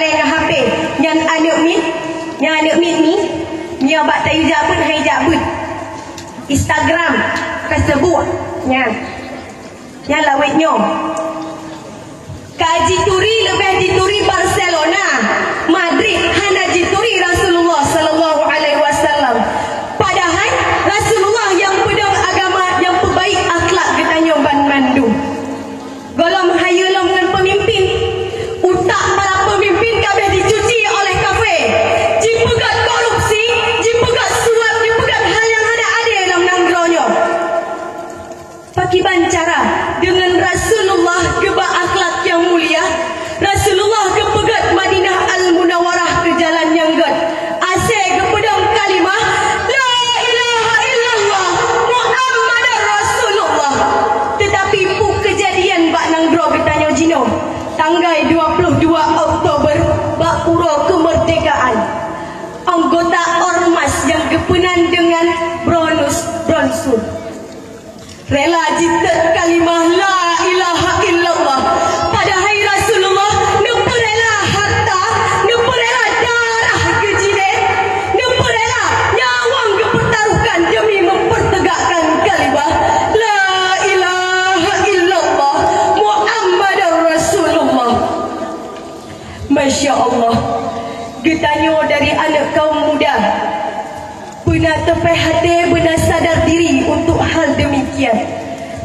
dengan HP yang anak mit ni nya bak tayu jabut hai jabut Instagram, Facebook nya lawet nyo kaji turi lebih dituri Barcelona, Madrid, hana dituri Rasulullah sallallahu alaihi wasallam. Padahal Rasulullah yang pedang agama, yang pebaik akhlak katanya ban mandu. Golong hayulom dengan pemimpin, utak para pemimpin kabeh dicuci oleh kafir. Jipegat korupsi, jipegat suap, jipegat hal yang ada dalam nangronyo. Pakiban cara dengan Rasulullah keba akhlak yang mulia. Rasulullah kepegat Madinah Al-Munawwarah ke jalan yang gad. Asal kepedang kalimah La ilaha illallah Muhammadar Rasulullah. Tetapi pu kejadian bak nang dro bertanya jino. Tanggal 22 Oktober bak pura kemerdekaan. Anggota ormas yang kepenan dengan bronsur rela jitat kalimah La ilaha illallah. Padahal Rasulullah nempa rela harta, nempa rela darah kejine, nempa rela nyawang kepertaruhkan demi mempertegakkan kalimah La ilaha illallah Muhammadar Rasulullah. Masya Allah, getanyo dari anak kaum muda benar tepai hati, benar sadar diri untuk hal demikian.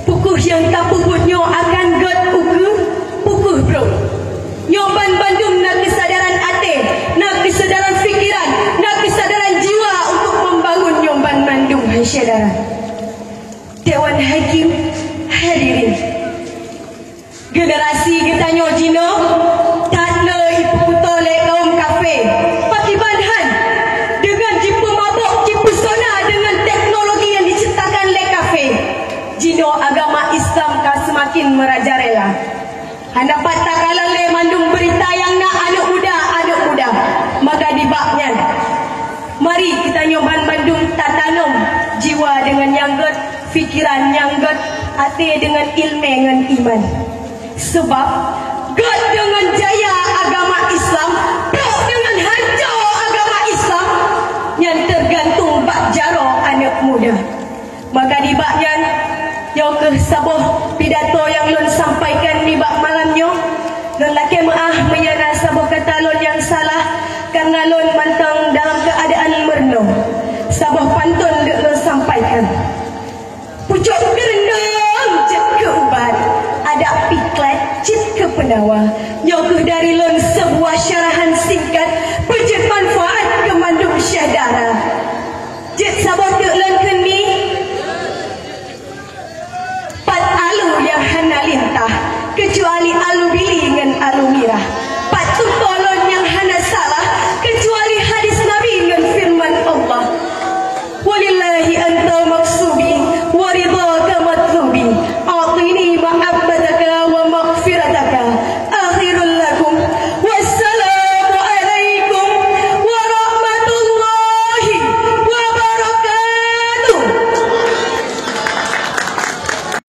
Pukuh yang tak puputnya akan god uku, pukuh bro. Nyoban Bandung nak kesadaran hati, nak kesadaran fikiran, nak kesadaran jiwa untuk membangun Nyoban Bandung. Hai saudara Dewan Hakim hadirin, generasi kita nyojino tak le ibu kutole kaum kafe pakibanhan dengan jipu mabuk, jipu sona dengan teknologi yang diciptakan oleh kafe. Jino agama Islam kah semakin merajalela. Anda patah kalau le mandung berita yang nak anak muda, maka dibaknya. Mari kita nyoban Bandung tak tanam jiwa dengan nyanggut, fikiran nyanggut, hati dengan ilmu dengan iman. Sebab God dengan jaya agama Islam, Bro dengan hancur agama Islam yang tergantung bak jaro anak muda. Maka dibaknya yo ke sabuh pidato yang lun sampaikan di bak malamnya, lun laki maah menyana sabuh kata lun yang salah karena lun mantang dalam keadaan merenung. Sabuh pantun lun sampaikan. Pucuk gerendam jet ke ubat, ada piklet jet ke penawa. Nyokuh dari lun sebuah syarahan singkat pejet manfaat ke mandung syadara. Jet sabuh duk lun kendi pat alu yang hana lintah, kecuali alu bili dengan alu mirah. Pat tumpolon yang hana salah, kecuali